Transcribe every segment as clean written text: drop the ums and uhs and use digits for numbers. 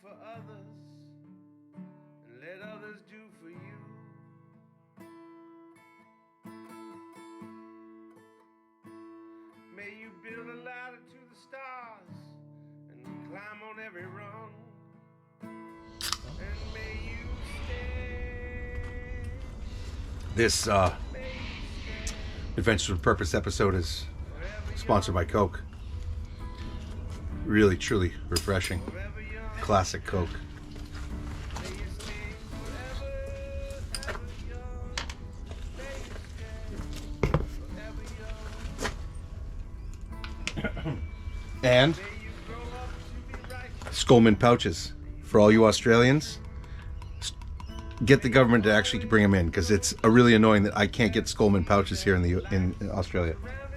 for others and let others do for you. May you build a ladder to the stars and climb on every rung. And may you stay. This Adventure with Purpose episode is sponsored by Coke. Really, truly refreshing. Classic Coke. And Skolman pouches for all you Australians. Get the government to actually bring them in, because it's really annoying that I can't get Skolman pouches here in Australia.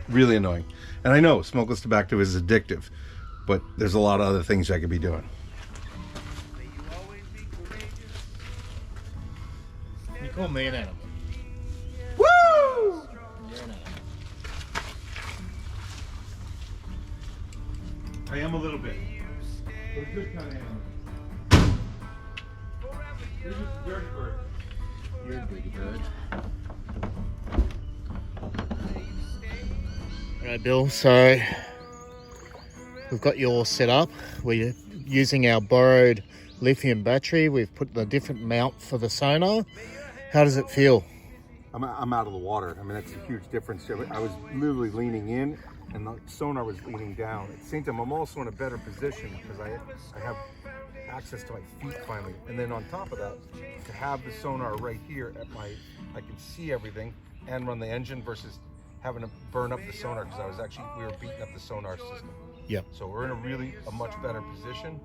Really annoying. And I know smokeless tobacco is addictive, but there's a lot of other things I could be doing. You call me an animal. Woo! You're an animal. I am a little bit. But a good kind of animal. You're just a dirty bird. You're a dirty bird. Alright, Bill, so we've got yours set up. We're using our borrowed lithium battery. We've put the different mount for the sonar. How does it feel? I'm out of the water. I mean, that's a huge difference. I was literally leaning in, and the sonar was leaning down. At the same time, I'm also in a better position because I have access to my feet finally. And then on top of that, to have the sonar right here at I can see everything and run the engine versus having to burn up the sonar, because we were beating up the sonar system. Yeah. So we're in a much better position.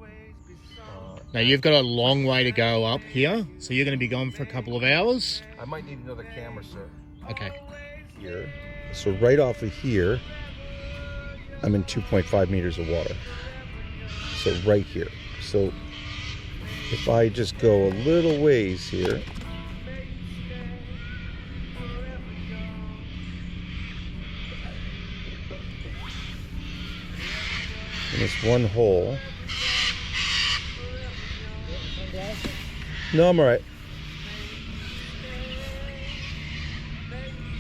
Now you've got a long way to go up here, so you're going to be gone for a couple of hours. I might need another camera, sir. Okay. Here. So right off of here, I'm in 2.5 meters of water. So right here. So if I just go a little ways here, in this one hole. No, I'm all right.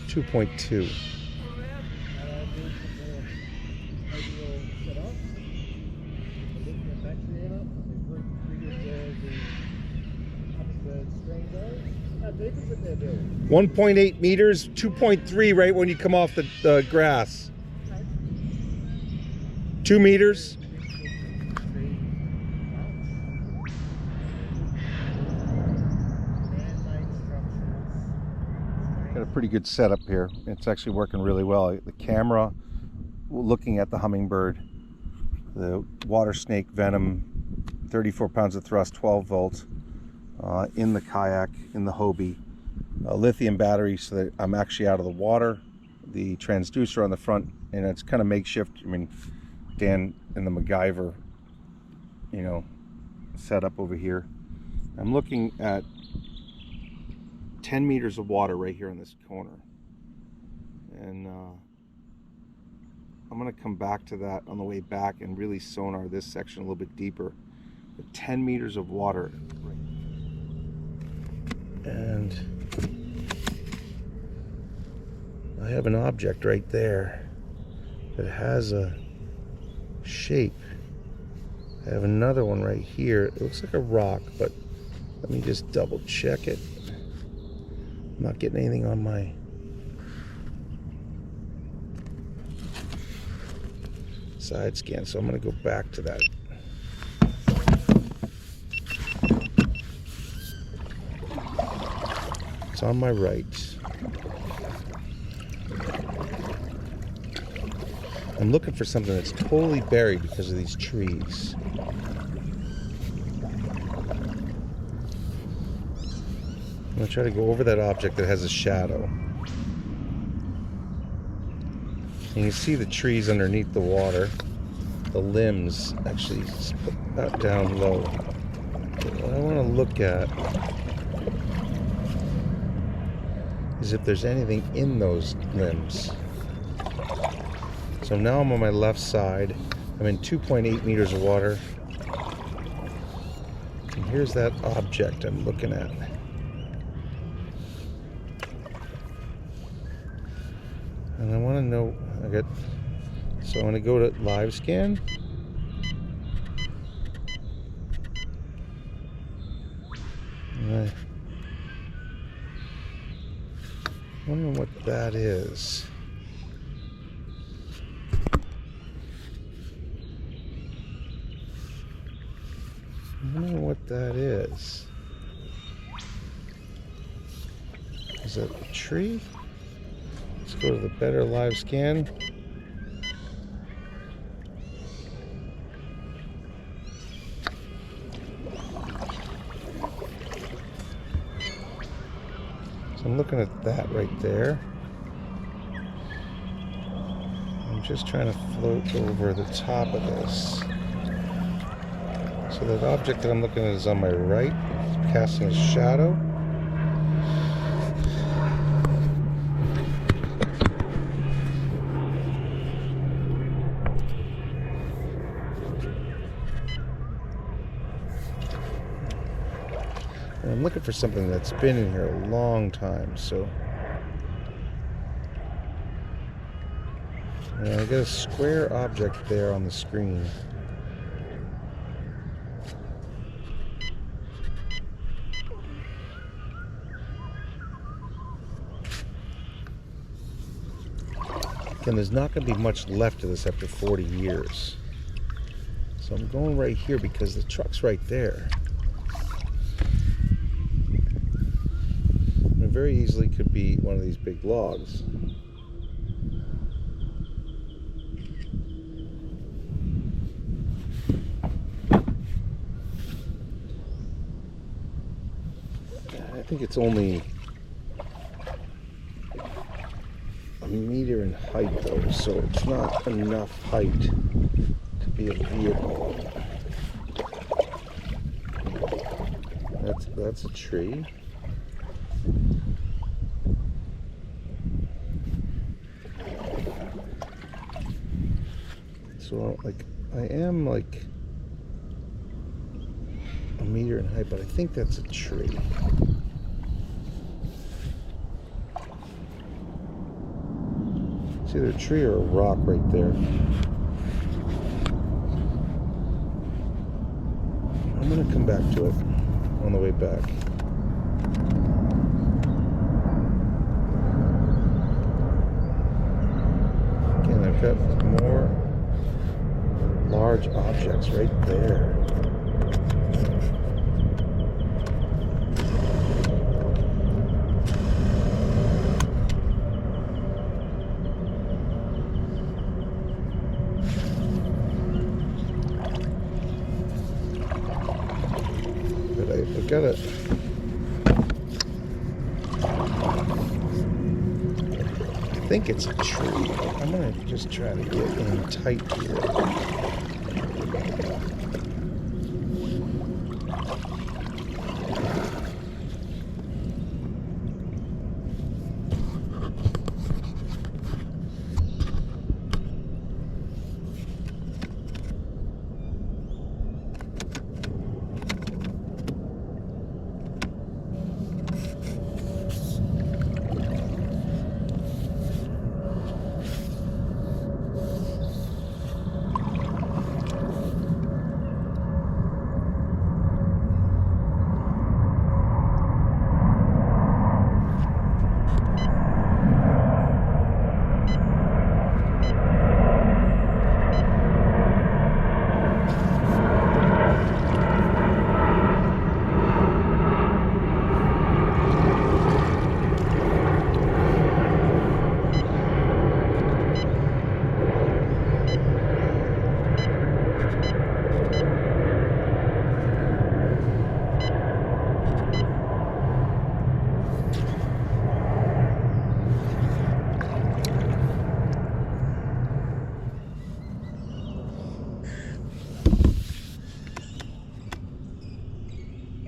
2.2. How deep is it there, Bill? 1.8 meters, 2.3 right when you come off the grass. 2 meters. Got a pretty good setup here. It's actually working really well. The camera, looking at the hummingbird, the water snake venom, 34 pounds of thrust, 12 volts, in the kayak, in the Hobie, a lithium battery so that I'm actually out of the water, the transducer on the front, and it's kind of makeshift. I mean, Dan and the MacGyver, setup over here. I'm looking at 10 meters of water right here in this corner, and I'm going to come back to that on the way back and really sonar this section a little bit deeper. But 10 meters of water, and I have an object right there that has a shape. I have another one right here. It looks like a rock, but let me just double check it. I'm not getting anything on my side scan, so I'm going to go back to that. It's on my right. I'm looking for something that's totally buried because of these trees. I'm going to try to go over that object that has a shadow. And you can see the trees underneath the water. The limbs actually put that down low. But what I want to look at is if there's anything in those limbs. So now I'm on my left side. I'm in 2.8 meters of water. And here's that object I'm looking at. And I want to know, so I'm going to go to live scan. And I wonder what that is. I wonder what that is. Is that a tree? Let's go to the better live scan. So I'm looking at that right there. I'm just trying to float over the top of this. So that object that I'm looking at is on my right, casting a shadow. And I'm looking for something that's been in here a long time, so. And I got a square object there on the screen. Again, there's not going to be much left of this after 40 years. So I'm going right here because the truck's right there. It very easily could be one of these big logs. I think it's only a meter in height though, so it's not enough height to be a vehicle. That's a tree. So I am like a meter in height, but I think that's a tree. It's either a tree or a rock right there. I'm going to come back to it on the way back. Again, I've got more large objects right there. Got it. I think it's a tree. I'm gonna just try to get in tight here.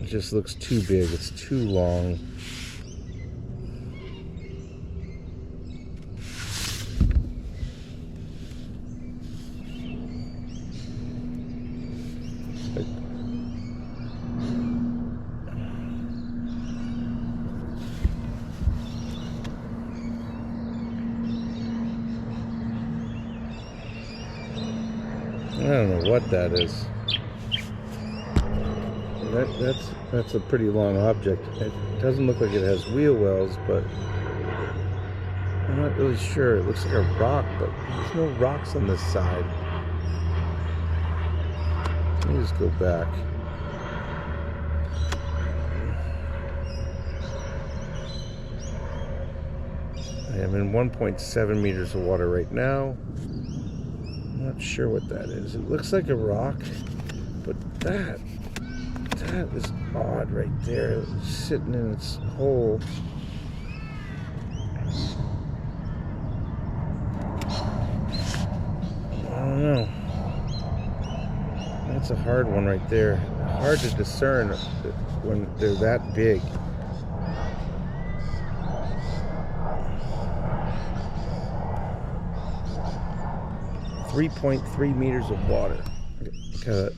Just looks too big, it's too long. what that is. That's a pretty long object. It doesn't look like it has wheel wells, but I'm not really sure. It looks like a rock, but there's no rocks on this side. Let me just go back. I am in 1.7 meters of water right now. I'm not sure what that is. It looks like a rock, but that is odd right there. It's sitting in its hole. I don't know. That's a hard one right there. Hard to discern when they're that big. 3.3 meters of water. Got a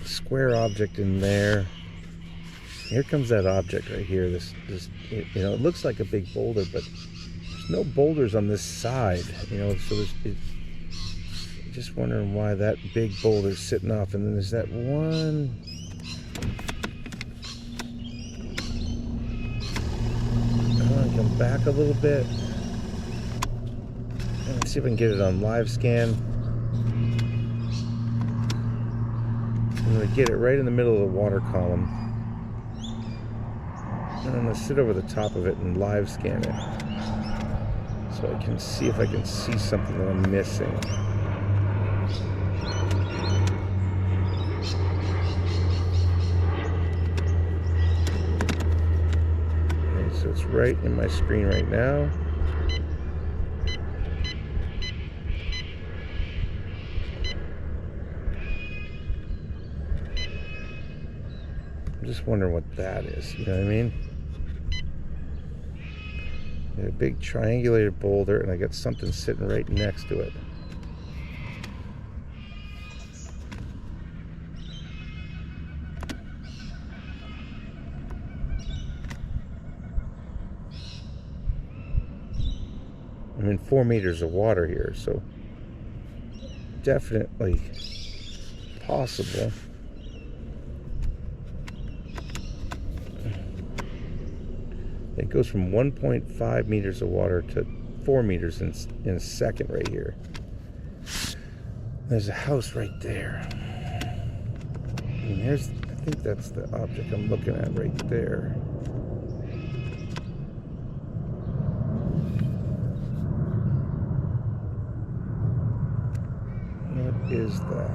square object in there. Here comes that object right here. This you know, it looks like a big boulder, but there's no boulders on this side. You know, so just wondering why that big boulder's sitting off. And then there's that one. I'm gonna come back a little bit. Let's see if I can get it on live scan. I'm going to get it right in the middle of the water column. And I'm going to sit over the top of it and live scan it. So I can see if I can see something that I'm missing. Okay, so it's right in my screen right now. I'm just wondering what that is, you know what I mean? Got a big triangulated boulder, and I got something sitting right next to it. I'm in 4 meters of water here, so definitely possible. It goes from 1.5 meters of water to 4 meters in a second right here. There's a house right there. And I think that's the object I'm looking at right there. What is that?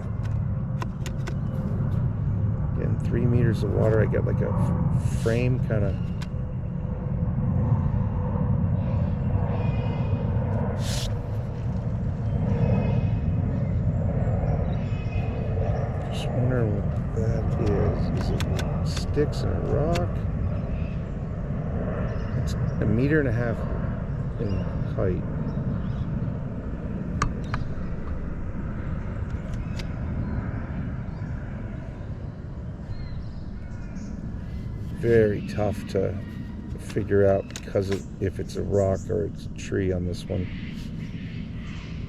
Again, 3 meters of water. I got like a frame kind of. Wondering what that is. Is it sticks and a rock? It's 1.5 meters in height. Very tough to figure out because of if it's a rock or it's a tree on this one.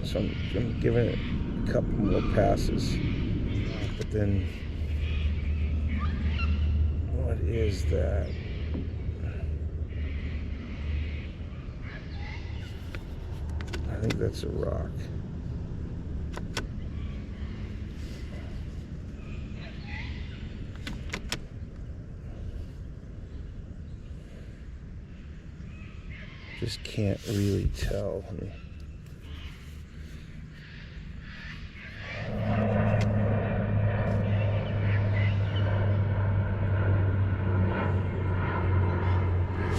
So I'm giving it a couple more passes. But then, what is that? I think that's a rock. Just can't really tell.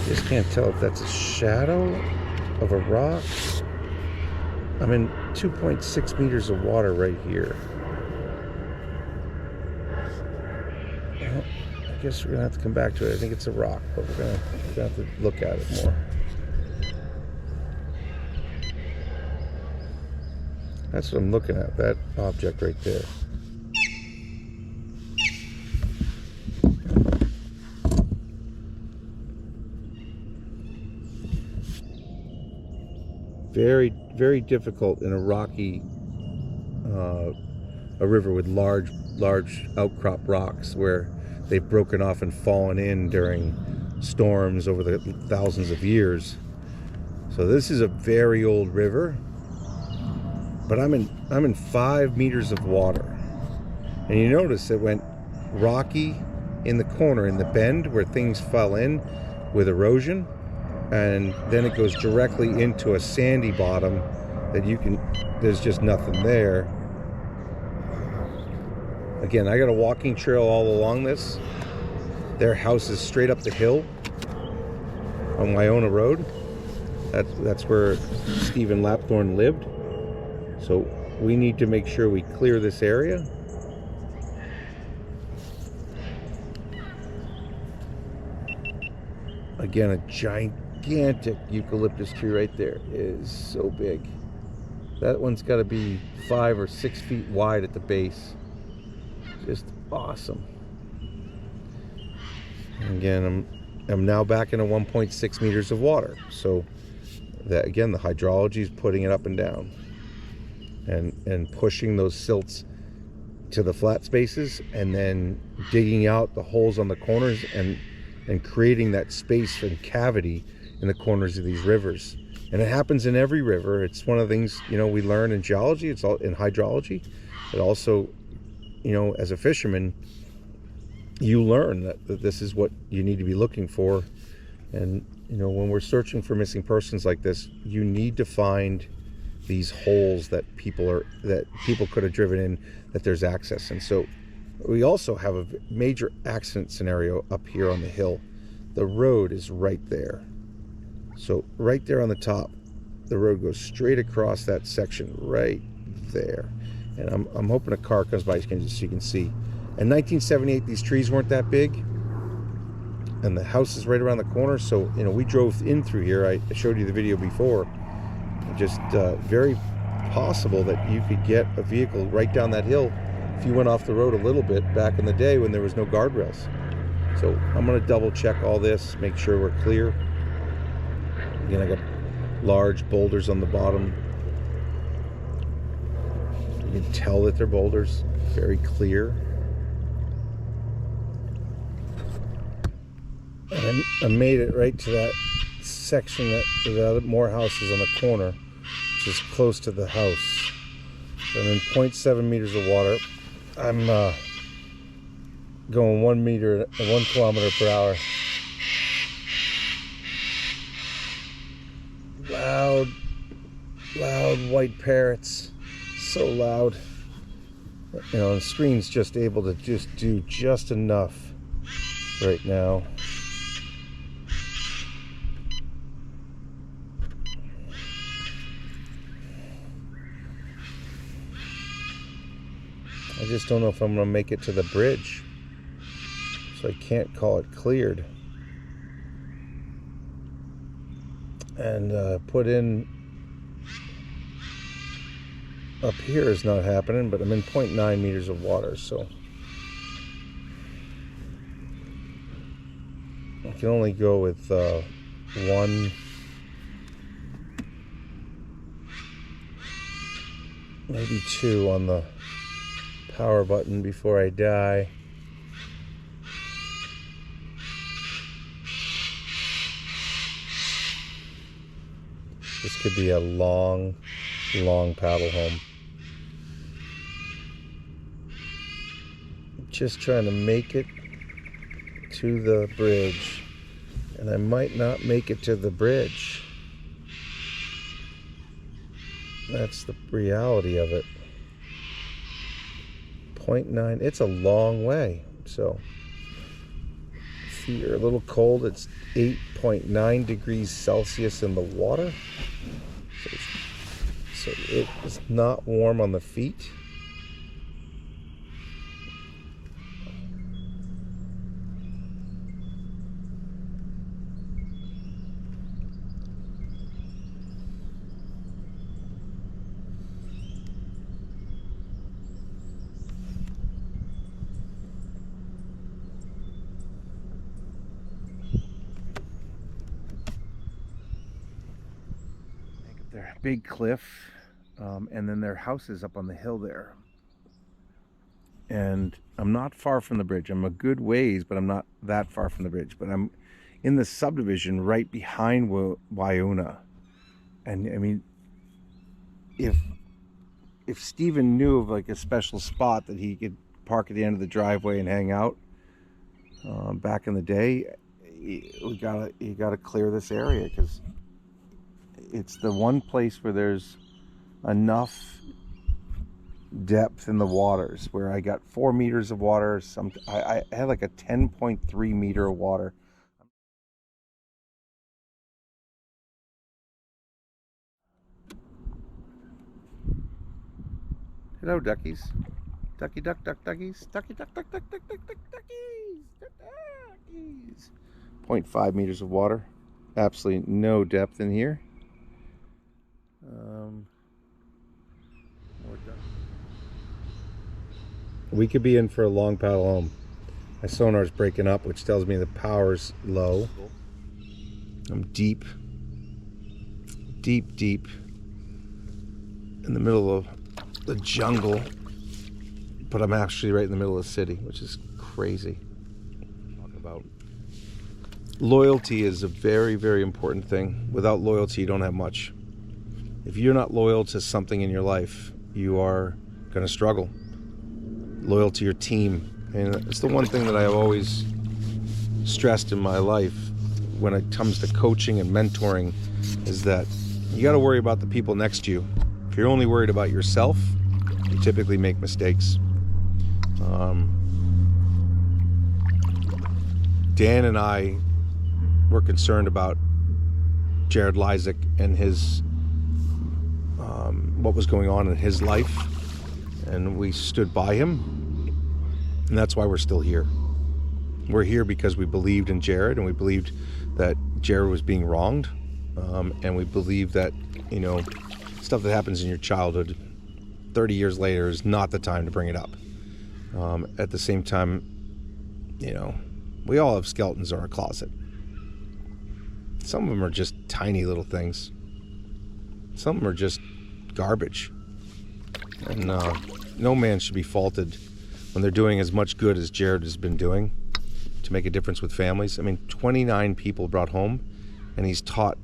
Just can't tell if that's a shadow of a rock. I'm in 2.6 meters of water right here. Well, I guess we're gonna have to come back to it. I think it's a rock, but we're gonna have to look at it more. That's what I'm looking at, that object right there. Very, very difficult in a rocky a river with large outcrop rocks where they've broken off and fallen in during storms over the thousands of years. So this is a very old river, but I'm in 5 meters of water, and you notice it went rocky in the corner, in the bend where things fell in with erosion, and then it goes directly into a sandy bottom that there's just nothing there. Again, I got a walking trail all along this. Their house is straight up the hill on Wyona Road. That's where Stephen Lapthorne lived. So we need to make sure we clear this area. Again, a gigantic eucalyptus tree right there. It is so big. That one's got to be 5 or 6 feet wide at the base. Just awesome. Again, I'm now back into 1.6 meters of water. So that, again, the hydrology is putting it up and down and pushing those silts to the flat spaces, and then digging out the holes on the corners and creating that space and cavity in the corners of these rivers. And it happens in every river. It's one of the things, we learn in geology. It's all in hydrology. It also, as a fisherman, you learn that this is what you need to be looking for. And when we're searching for missing persons like this, you need to find these holes that people could have driven in, that there's access. And so we also have a major accident scenario up here on the hill. The road is right there. So right there on the top, the road goes straight across that section right there. And I'm hoping a car comes by so you can see. In 1978, these trees weren't that big, and the house is right around the corner. So we drove in through here. I showed you the video before. Just very possible that you could get a vehicle right down that hill if you went off the road a little bit back in the day when there was no guardrails. So I'm going to double check all this, make sure we're clear. Again, I got large boulders on the bottom. You can tell that they're boulders, very clear. And I made it right to that section that the more houses on the corner, which is close to the house. So I'm in 0.7 meters of water. I'm going 1 kilometer per hour. Loud white parrots, so loud. The screen's just able to just do just enough right now. I just don't know if I'm going to make it to the bridge, so I can't call it cleared. And put in up here is not happening, but I'm in 0.9 meters of water, so I can only go with one, maybe two on the power button before I die. This could be a long paddle home. Just trying to make it to the bridge, and I might not make it to the bridge. That's the reality of it. 0.9, it's a long way. So feet are a little cold. It's 8.9 degrees Celsius in the water. So it is not warm on the feet. They're a big cliff, and then their house is up on the hill there. and I'm not far from the bridge. I'm a good ways, but I'm not that far from the bridge. But I'm in the subdivision right behind Waiuna. And I mean, if Steven knew of like a special spot that he could park at the end of the driveway and hang out back in the day, you gotta clear this area, because it's the one place where there's enough depth in the waters where I got 4 meters of water. I had like a 10.3 meter of water. Hello, duckies. Ducky duck duck duckies. Ducky duck duck duck duck duck duck duckies. Duckies. 0.5 meters of water. Absolutely no depth in here. We could be in for a long paddle home. My sonar's breaking up, which tells me the power's low. I'm deep in the middle of the jungle, but I'm actually right in the middle of the city, which is crazy. Talking about loyalty is a very, very important thing. Without loyalty, you don't have much. If you're not loyal to something in your life, you are going to struggle. Loyal to your team. And it's the one thing that I've always stressed in my life when it comes to coaching and mentoring, is that you got to worry about the people next to you. If you're only worried about yourself, you typically make mistakes. Dan and I were concerned about Jared Lysak and his what was going on in his life, and we stood by him, and that's why we're still here. We're here because we believed in Jared, and we believed that Jared was being wronged, and we believe that, you know, stuff that happens in your childhood 30 years later is not the time to bring it up. At the same time, you know, we all have skeletons in our closet. Some of them are just tiny little things. Some of them are just garbage. And no man should be faulted when they're doing as much good as Jared has been doing to make a difference with families. I mean, 29 people brought home, and he's taught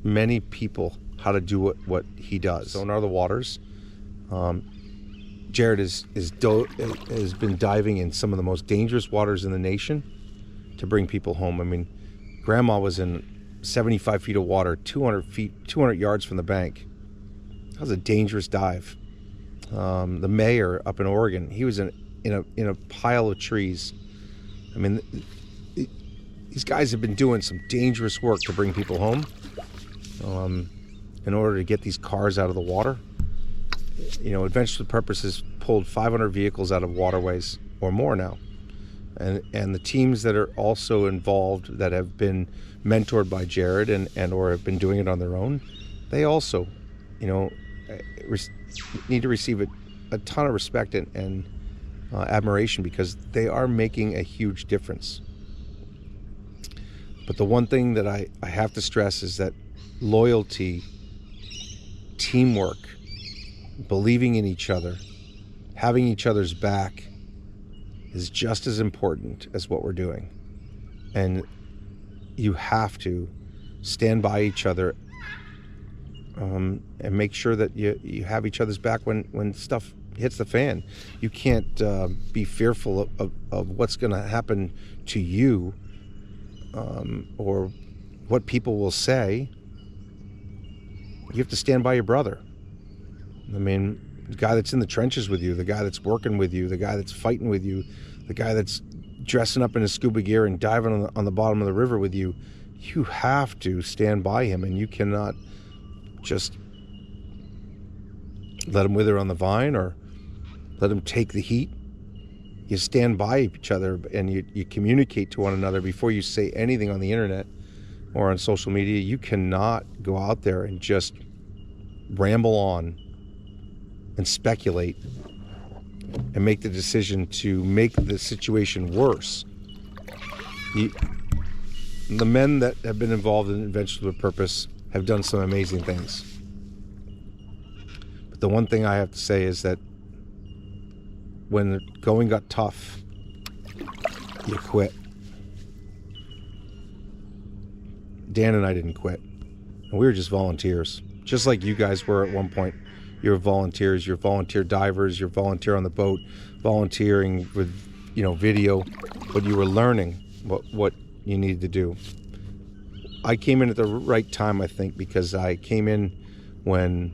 many people how to do what he does. Sonar the waters. Jared has been diving in some of the most dangerous waters in the nation to bring people home. I mean, Grandma was in 75 feet of water, 200 yards from the bank. That was a dangerous dive. The mayor up in Oregon, he was in a pile of trees. I mean, these guys have been doing some dangerous work to bring people home in order to get these cars out of the water. You know, Adventure to Purpose has pulled 500 vehicles out of waterways or more now. And the teams that are also involved, that have been mentored by Jared and or have been doing it on their own, they also, you know, need to receive a ton of respect and admiration, because they are making a huge difference. But the one thing that I have to stress is that loyalty, teamwork, believing in each other, having each other's back is just as important as what we're doing. And you have to stand by each other and make sure that you have each other's back when stuff hits the fan. You can't be fearful of what's going to happen to you or what people will say. You have to stand by your brother. I mean, the guy that's in the trenches with you, the guy that's working with you, the guy that's fighting with you, the guy that's dressing up in his scuba gear and diving on the bottom of the river with you, you have to stand by him, and you cannot just let him wither on the vine or let him take the heat. You stand by each other and you communicate to one another before you say anything on the internet or on social media. You cannot go out there and just ramble on and speculate and make the decision to make the situation worse. The men that have been involved in Adventure with Purpose have done some amazing things. But the one thing I have to say is that when the going got tough, you quit. Dan and I didn't quit. And we were just volunteers. Just like you guys were at one point. You're volunteers, you're volunteer divers, you're volunteer on the boat, volunteering with, video, but you were learning what you needed to do. I came in at the right time, I think, because I came in when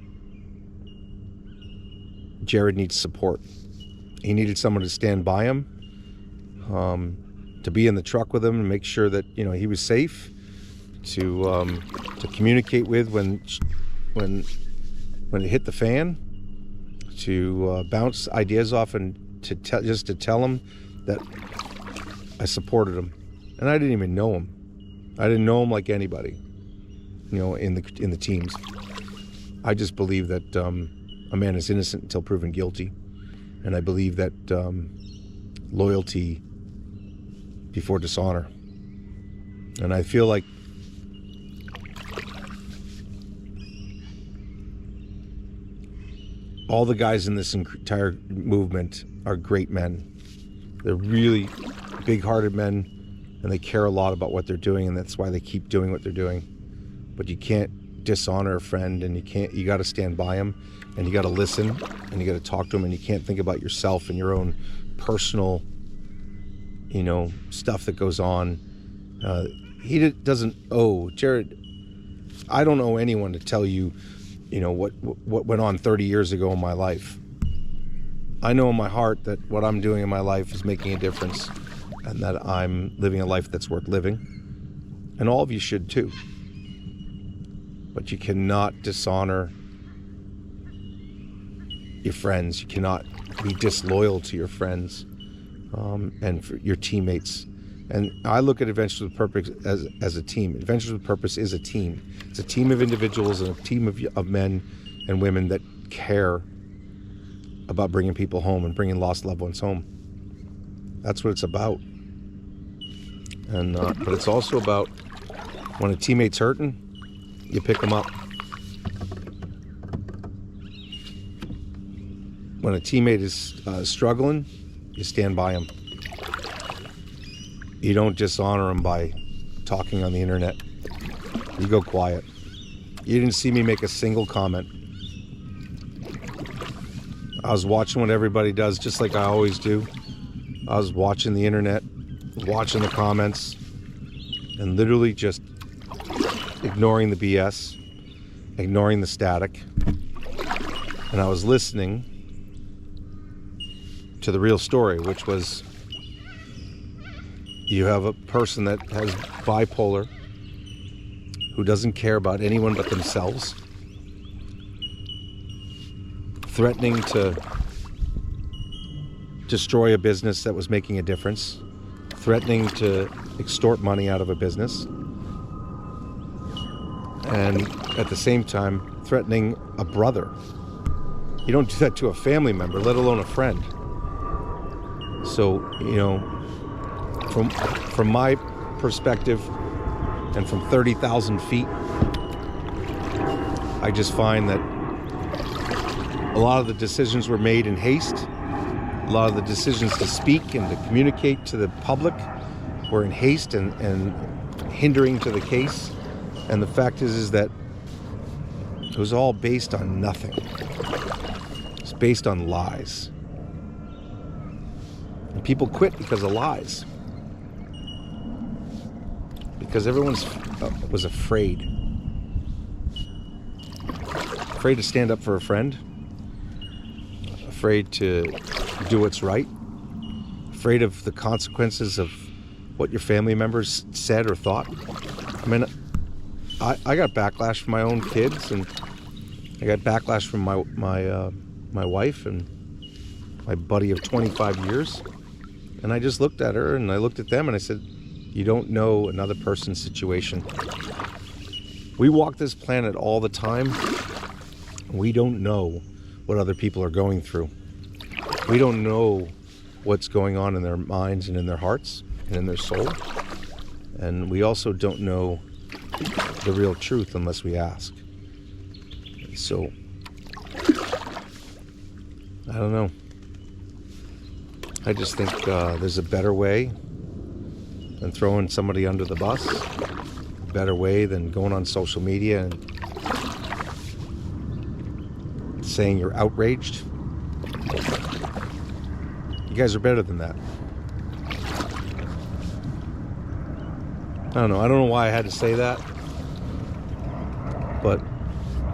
Jared needs support. He needed someone to stand by him, to be in the truck with him and make sure that he was safe, to communicate with when it hit the fan, to bounce ideas off and just to tell him that I supported him. And I didn't even know him. I didn't know him like anybody, in the teams. I just believe that a man is innocent until proven guilty. And I believe that loyalty before dishonor. And I feel like all the guys in this entire movement are great men. They're really big-hearted men, and they care a lot about what they're doing, and that's why they keep doing what they're doing. But you can't dishonor a friend, and you got to stand by him, and you got to listen, and you got to talk to him, and you can't think about yourself and your own personal, stuff that goes on. He doesn't owe Jared. I don't owe anyone to tell you, what went on 30 years ago in my life. I know in my heart that what I'm doing in my life is making a difference, and that I'm living a life that's worth living. And all of you should too. But you cannot dishonor your friends. You cannot be disloyal to your friends and for your teammates. And I look at Adventures with Purpose as a team. Adventures with Purpose is a team. It's a team of individuals and a team of men and women that care about bringing people home and bringing lost loved ones home. That's what it's about. And but it's also about when a teammate's hurting, you pick them up. When a teammate is struggling, you stand by them. You don't dishonor them by talking on the internet. You go quiet. You didn't see me make a single comment. I was watching what everybody does, just like I always do. I was watching the internet, watching the comments, and literally just ignoring the BS, ignoring the static. And I was listening to the real story, which was you have a person that has bipolar, who doesn't care about anyone but themselves, threatening to destroy a business that was making a difference, threatening to extort money out of a business, and at the same time threatening a brother. You don't do that to a family member, let alone a friend. So, from my perspective and from 30,000 feet, I just find that a lot of the decisions were made in haste. A lot of the decisions to speak and to communicate to the public were in haste and hindering to the case. And the fact is that it was all based on nothing. It's based on lies. And people quit because of lies. Because everyone was afraid. Afraid to stand up for a friend. Afraid to do what's right. Afraid of the consequences of what your family members said or thought. I mean, I got backlash from my own kids, and I got backlash from my wife and my buddy of 25 years. And I just looked at her and I looked at them and I said, you don't know another person's situation. We walk this planet all the time. We don't know what other people are going through. We don't know what's going on in their minds and in their hearts and in their soul. And we also don't know the real truth unless we ask. So, I don't know. I just think there's a better way than throwing somebody under the bus. A better way than going on social media and saying you're outraged. You guys are better than that. I don't know why I had to say that. But,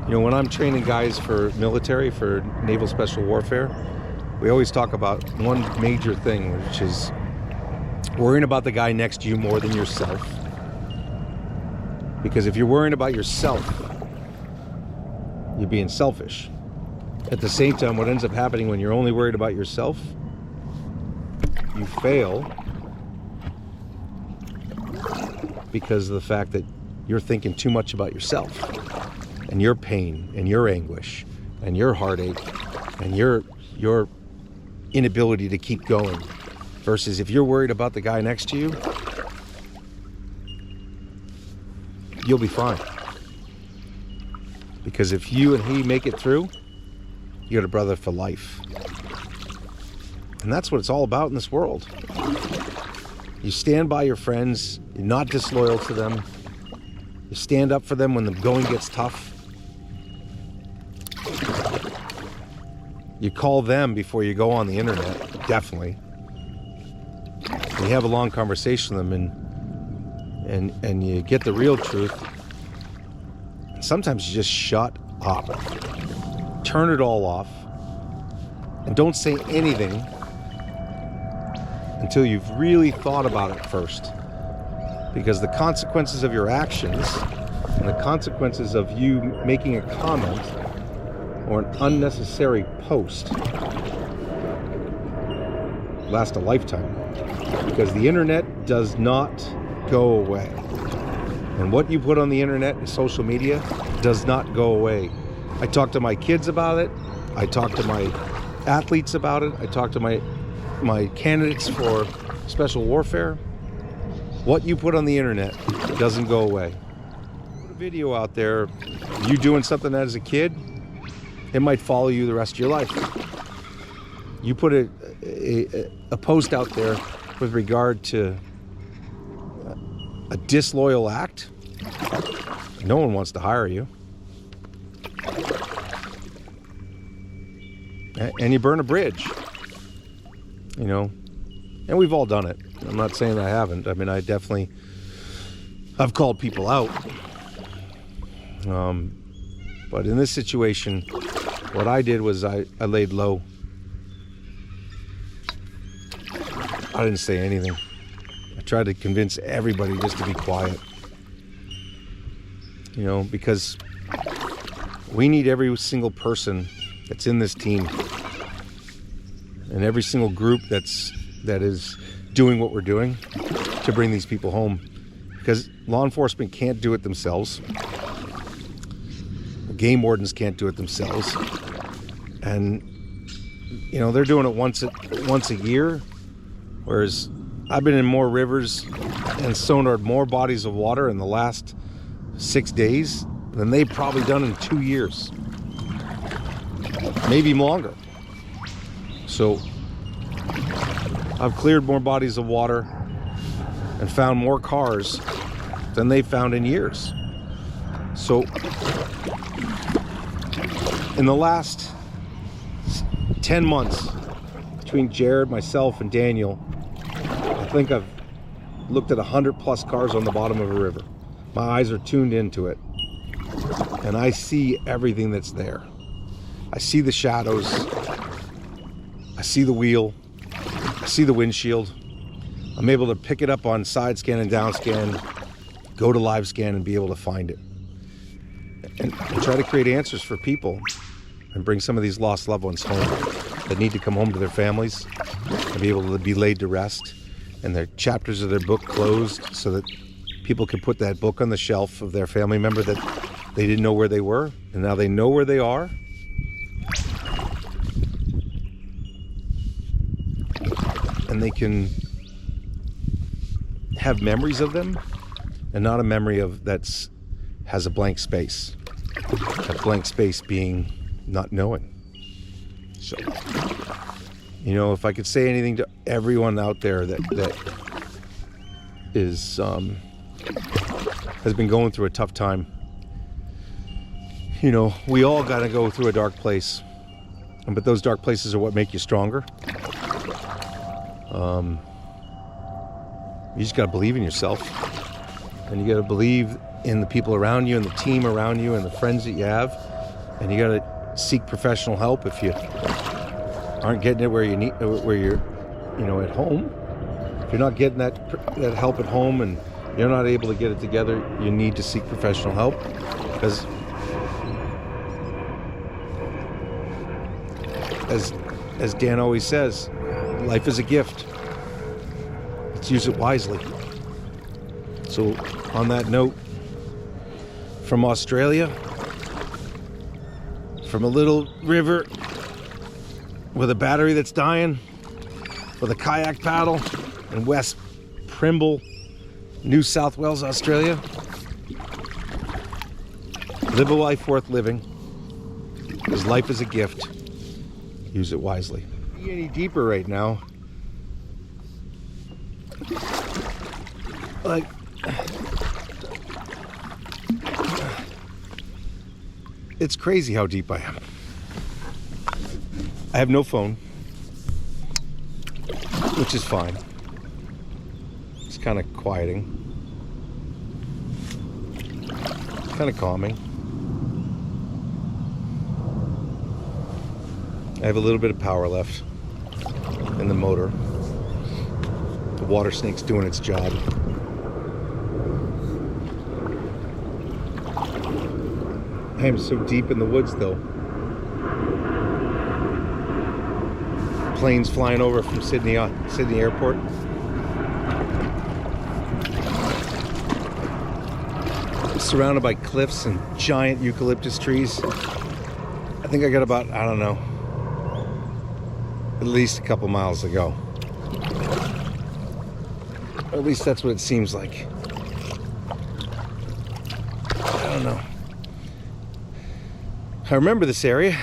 you know, when I'm training guys for military, for naval special warfare, we always talk about one major thing, which is worrying about the guy next to you more than yourself. Because if you're worrying about yourself, you're being selfish. At the same time, what ends up happening when you're only worried about yourself, you fail because of the fact that you're thinking too much about yourself and your pain and your anguish and your heartache and your inability to keep going. Versus if you're worried about the guy next to you, you'll be fine. Because if you and he make it through, you got a brother for life. And that's what it's all about in this world. You stand by your friends, you're not disloyal to them. You stand up for them when the going gets tough. You call them before you go on the internet, definitely. You have a long conversation with them and you get the real truth. Sometimes you just shut up. Turn it all off. And don't say anything until you've really thought about it first. Because the consequences of your actions and the consequences of you making a comment or an unnecessary post last a lifetime. Because the internet does not go away. And what you put on the internet and social media does not go away. I talk to my kids about it. I talk to my athletes about it. I talk to my candidates for special warfare. What you put on the internet doesn't go away. Put a video out there, you doing something as a kid, it might follow you the rest of your life. You put a post out there with regard to a disloyal act, no one wants to hire you. And you burn a bridge, you know, and we've all done it. I'm not saying I haven't. I mean, I've called people out. But in this situation, what I did was I laid low. I didn't say anything. I tried to convince everybody just to be quiet. You know, because we need every single person that's in this team and every single group that is doing what we're doing to bring these people home. Because law enforcement can't do it themselves. Game wardens can't do it themselves. And, you know, they're doing it once a year, whereas I've been in more rivers and sonared more bodies of water in the last 6 days than they've probably done in 2 years. Maybe longer. So I've cleared more bodies of water and found more cars than they've found in years. So in the last 10 months, between Jared, myself, and Daniel, I think I've looked at 100+ cars on the bottom of a river. My eyes are tuned into it. And I see everything that's there. I see the shadows. I see the wheel. I see the windshield. I'm able to pick it up on side scan and down scan, go to live scan and be able to find it. And try to create answers for people and bring some of these lost loved ones home that need to come home to their families and be able to be laid to rest and their chapters of their book closed so that people can put that book on the shelf of their family member that they didn't know where they were, and now they know where they are. And they can have memories of them and not a memory of has a blank space. That blank space being not knowing. So You know, if I could say anything to everyone out there that is has been going through a tough time, you know, we all got to go through a dark place, but those dark places are what make you stronger. You just got to believe in yourself, and you got to believe in the people around you and the team around you and the friends that you have, and you got to seek professional help if you aren't getting it where you're, you know, at home. If you're not getting that help at home and you're not able to get it together, you need to seek professional help, because as Dan always says, life is a gift. Let's use it wisely. So on that note, from Australia, from a little river with a battery that's dying, with a kayak paddle in West Primble, New South Wales, Australia. Live a life worth living, because life is a gift. Use it wisely. Any deeper right now? Like, it's crazy how deep I am. I have no phone, which is fine. It's kind of quieting, kind of calming. I have a little bit of power left in the motor. The water snake's doing its job. I am so deep in the woods, though. Planes flying over from Sydney Airport. I'm surrounded by cliffs and giant eucalyptus trees. I think I got about, I don't know, at least a couple miles to go. Or at least that's what it seems like. I don't know. I remember this area,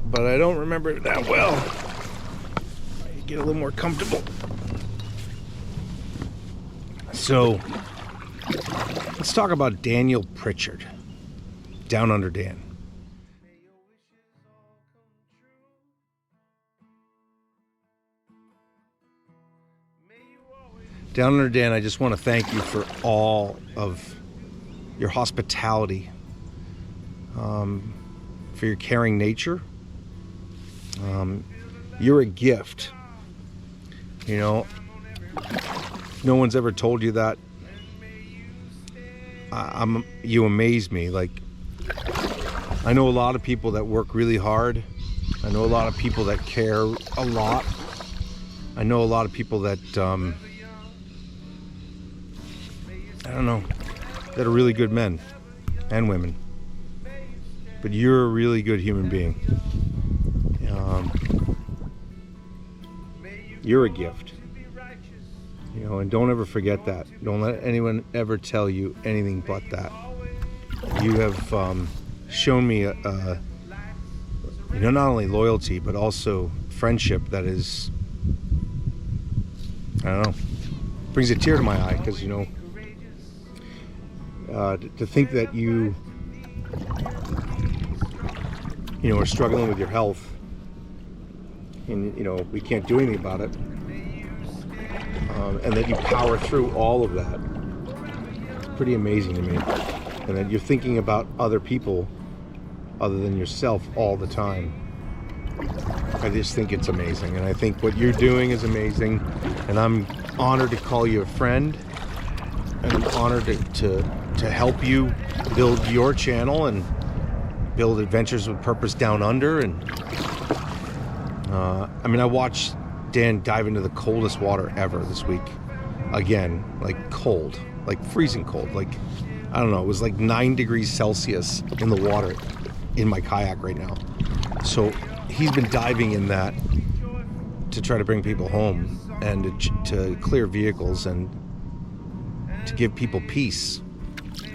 but I don't remember it that well. Get a little more comfortable. So, let's talk about Daniel Pritchard, Down Under Dan. Down Under Dan, I just want to thank you for all of your hospitality, for your caring nature. You're a gift. You know, no one's ever told you that. You amaze me. Like, I know a lot of people that work really hard. I know a lot of people that care a lot. I know a lot of people that, I don't know, that are really good men and women. But you're a really good human being. You're a gift. You know, and don't ever forget that. Don't let anyone ever tell you anything but that. You have shown me, you know, not only loyalty, but also friendship that is, I don't know, brings a tear to my eye, because, you know, to think that you know, are struggling with your health, and, you know, we can't do anything about it, and that you power through all of that. It's pretty amazing to me. And that you're thinking about other people other than yourself all the time. I just think it's amazing, and I think what you're doing is amazing, and I'm honored to call you a friend, and I'm honored to help you build your channel and build Adventures with Purpose Down Under. And I mean, I watched Dan dive into the coldest water ever this week. Again, like cold, like freezing cold. Like, I don't know, it was like 9 degrees Celsius in the water in my kayak right now. So he's been diving in that to try to bring people home and to clear vehicles and to give people peace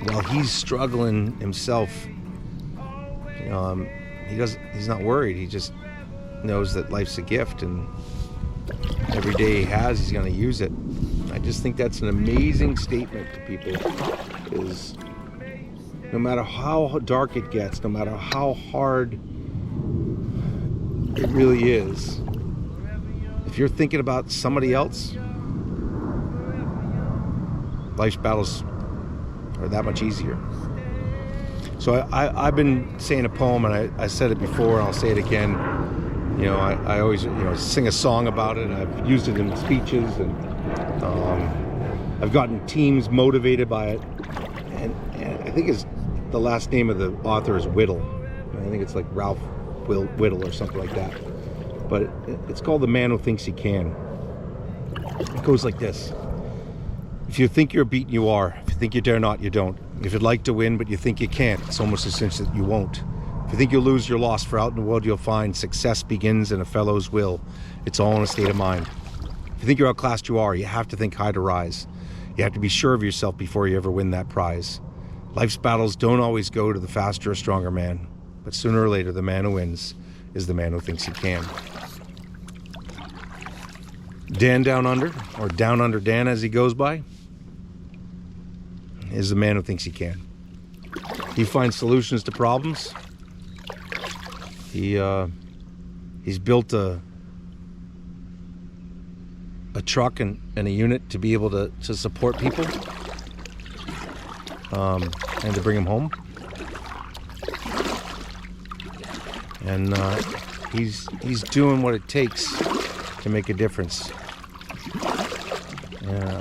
while he's struggling himself. He's not worried. He just knows that life's a gift, and every day he has, he's going to use it. I just think that's an amazing statement to people, is no matter how dark it gets, no matter how hard it really is, if you're thinking about somebody else, life's battles are that much easier. So I've been saying a poem, and I said it before, and I'll say it again. You know, I always, you know, sing a song about it. I've used it in speeches, and I've gotten teams motivated by it. And I think the last name of the author is Whittle. I think it's like Ralph Whittle or something like that. But it's called The Man Who Thinks He Can. It goes like this. If you think you're beaten, you are. If you think you dare not, you don't. If you'd like to win, but you think you can't, it's almost a cinch that you won't. If you think you'll lose, you're lost, for out in the world you'll find success begins in a fellow's will. It's all in a state of mind. If you think you're outclassed, you are. You have to think high to rise. You have to be sure of yourself before you ever win that prize. Life's battles don't always go to the faster or stronger man, but sooner or later the man who wins is the man who thinks he can. Dan Down Under, or Down Under Dan as he goes by, is the man who thinks he can. He finds solutions to problems. He's built a truck and a unit to be able to support people and to bring them home. And he's doing what it takes to make a difference.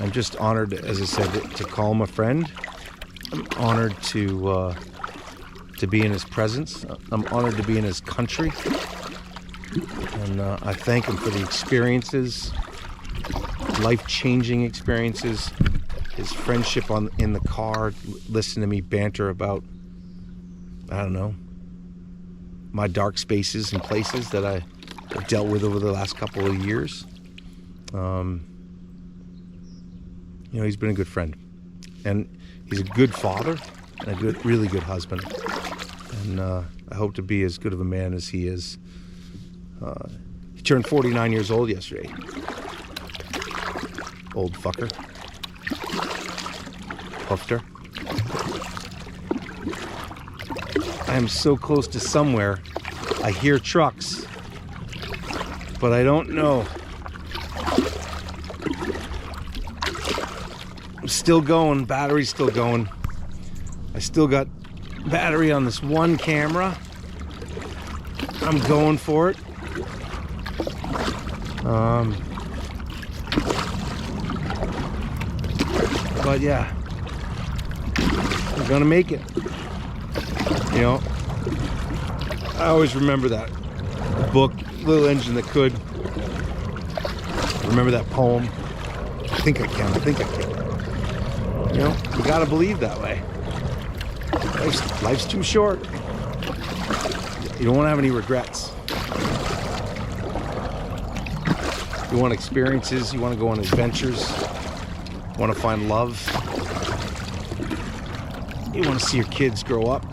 I'm just honored, as I said, to call him a friend. I'm honored to be in his presence. I'm honored to be in his country. And I thank him for the experiences, life-changing experiences, his friendship in the car, listen to me banter about, I don't know, my dark spaces and places that I've dealt with over the last couple of years. You know, he's been a good friend, and he's a good father and a really good husband. And I hope to be as good of a man as he is. He turned 49 years old yesterday. Old fucker. Puffter. I am so close to somewhere. I hear trucks, but I don't know. I'm still going, battery's still going. I still got battery on this one camera. I'm going for it. But yeah, we're gonna make it. You know, I always remember that book, Little Engine That Could. Remember that poem. I think I can. You know, you gotta believe that way. Life's too short. You don't want to have any regrets. You want experiences, you want to go on adventures, you want to find love. You want to see your kids grow up.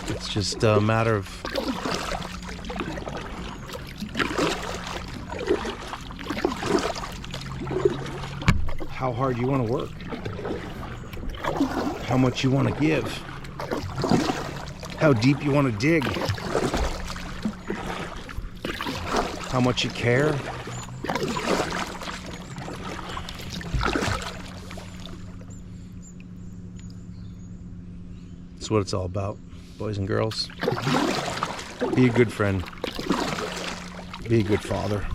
It's just a matter of how hard you want to work, how much you want to give, how deep you want to dig, how much you care. That's what it's all about, boys and girls. Be a good friend, be a good father,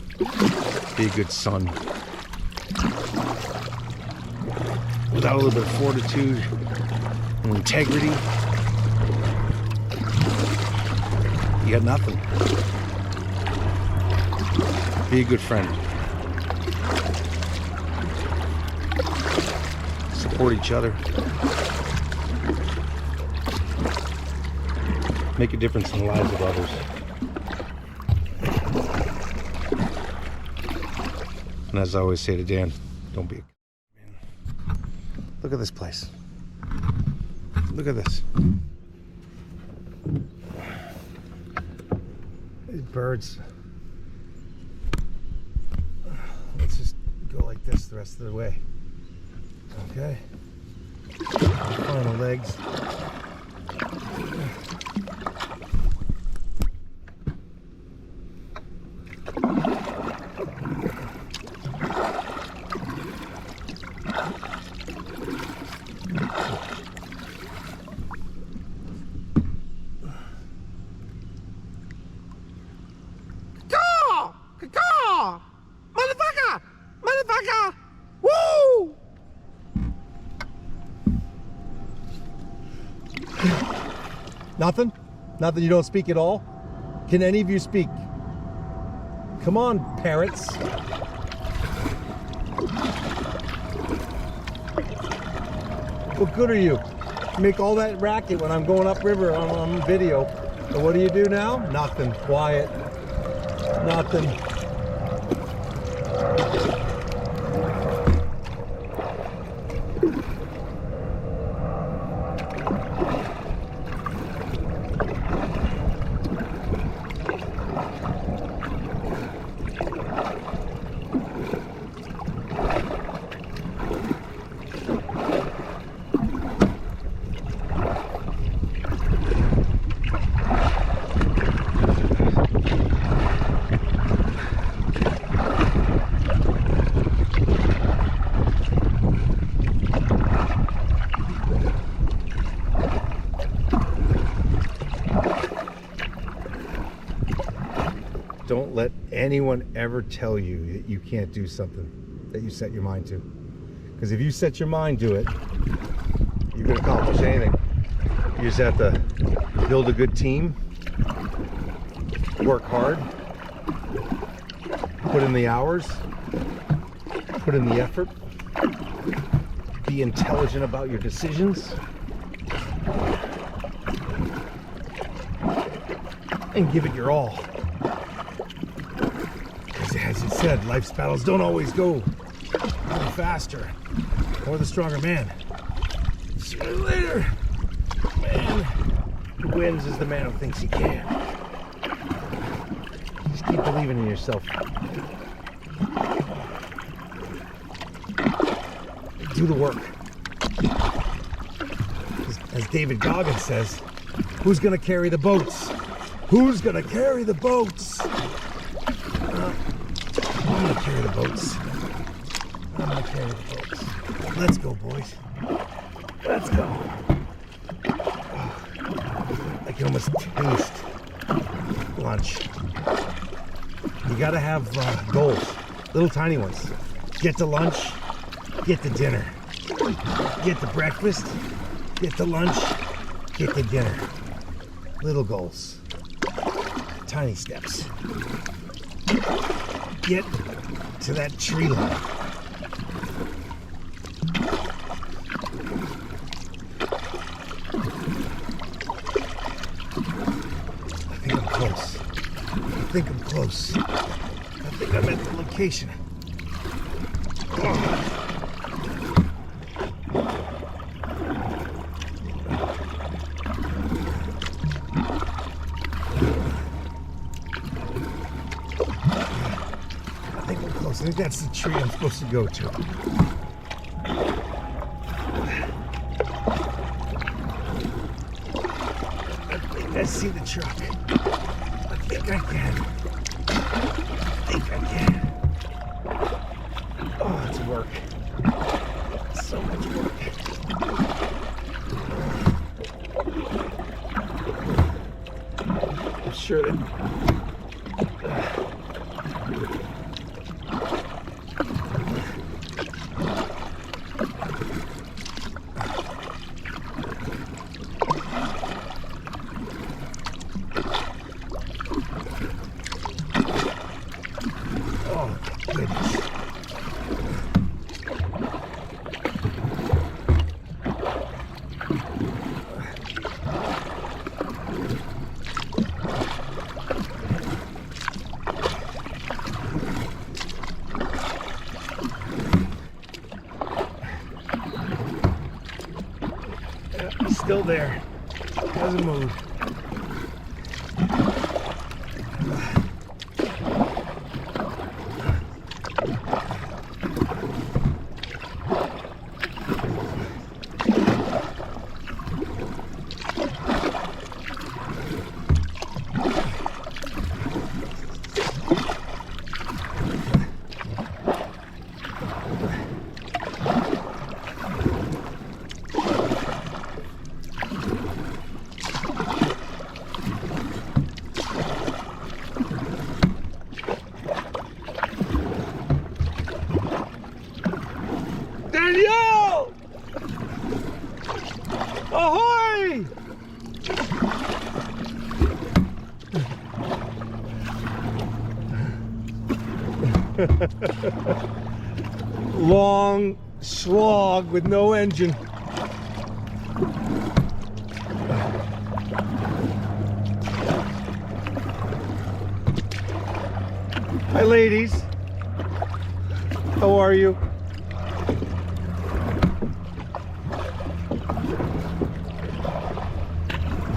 be a good son. Without a little bit of fortitude and integrity, you got nothing. Be a good friend. Support each other. Make a difference in the lives of others. And as I always say to Dan, don't be a... Look at this place. Look at this. These birds. Let's just go like this the rest of the way. Okay. Final legs. Motherfucker! Woo! Nothing? Nothing? You don't speak at all? Can any of you speak? Come on, parrots. What good are you? You make all that racket when I'm going upriver on video. And what do you do now? Nothing. Quiet. Nothing. Don't let anyone ever tell you that you can't do something that you set your mind to. Because if you set your mind to it, you can accomplish anything. You just have to build a good team, work hard, put in the hours, put in the effort, be intelligent about your decisions, and give it your all. As you said, life's battles don't always go any faster or the stronger man. Sooner or later, man who wins is the man who thinks he can. Just keep believing in yourself. Do the work. As David Goggins says, who's gonna carry the boats? Who's gonna carry the boats? I'm gonna carry the boats. I'm gonna carry the boats. Let's go, boys. Let's go. I can almost taste lunch. You gotta have goals, little tiny ones. Get to lunch, get to dinner. Get to breakfast, get to lunch, get to dinner. Little goals, tiny steps. Get to that tree line. I think I'm close. I think I'm close. I think I'm at the location. Oh. I think that's the tree I'm supposed to go to. I think I see the truck. I think I can. I think I can. Oh, it's work. It's so much work. I'm sure that still there. Doesn't move. Danielle! Ahoy! Long slog with no engine. Hi, ladies. How are you?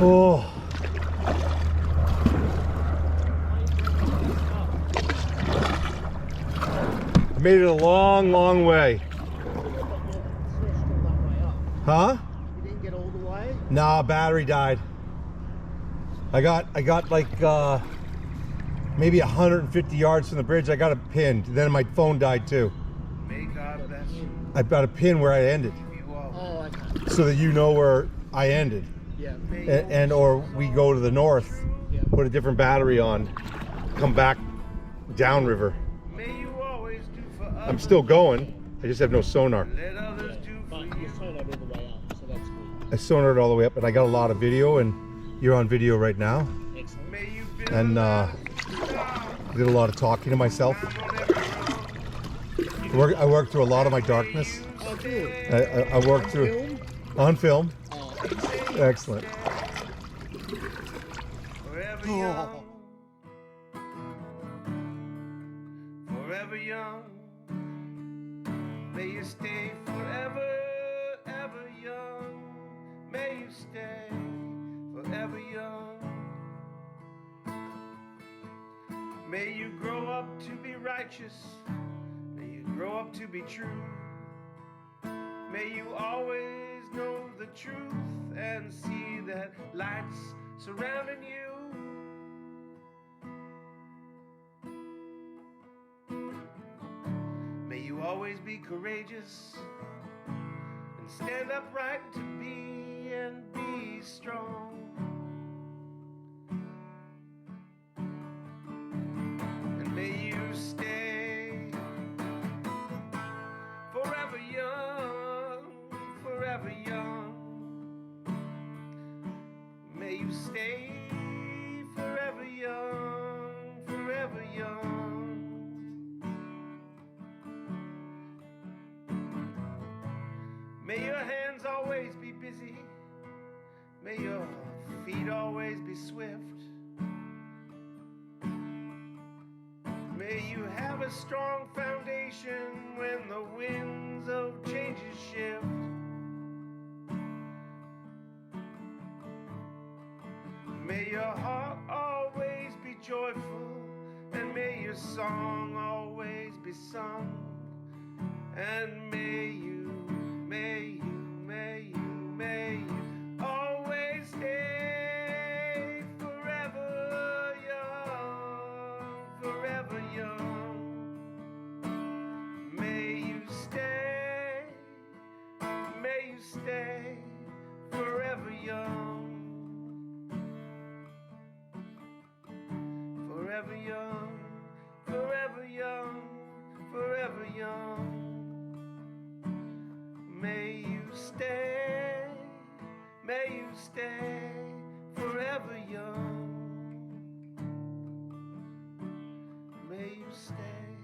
Oh. Made it a long, long way. Huh? You didn't get all the way? Nah, battery died. I got like maybe 150 yards from the bridge. I got it pinned. Then my phone died too. May God bless you. I got a pin where I ended, Oh, okay. so that you know where I ended, Yeah. and or we go to the north, Yeah. put a different battery on, come back downriver. May you always do for others. I'm still going. I just have no sonar. Let others do for But you. you sonared all the way up, so that's good. I sonared all the way up, and I got a lot of video, and you're on video right now. Excellent. May you build And a I did a lot of talking to myself. I worked through a lot of my darkness. Oh, good. I worked through Film? on film. Oh, Excellent. forever young. Forever young. May you stay forever, ever young. May you stay forever young. May you grow up to be righteous. May you grow up to be true. May you always know the truth and see that light's surrounding you. May you always be courageous and stand upright to be and be strong. And may you stay forever young, forever young. May you stay forever young, forever young. May your hands always be busy. May your feet always be swift. May you have a strong foundation when the winds of changes shift. May your heart always be joyful, and may your song always be sung. And may you always stay forever young, forever young. May you stay forever young, forever young, forever young, forever young. May you stay forever young. May you stay.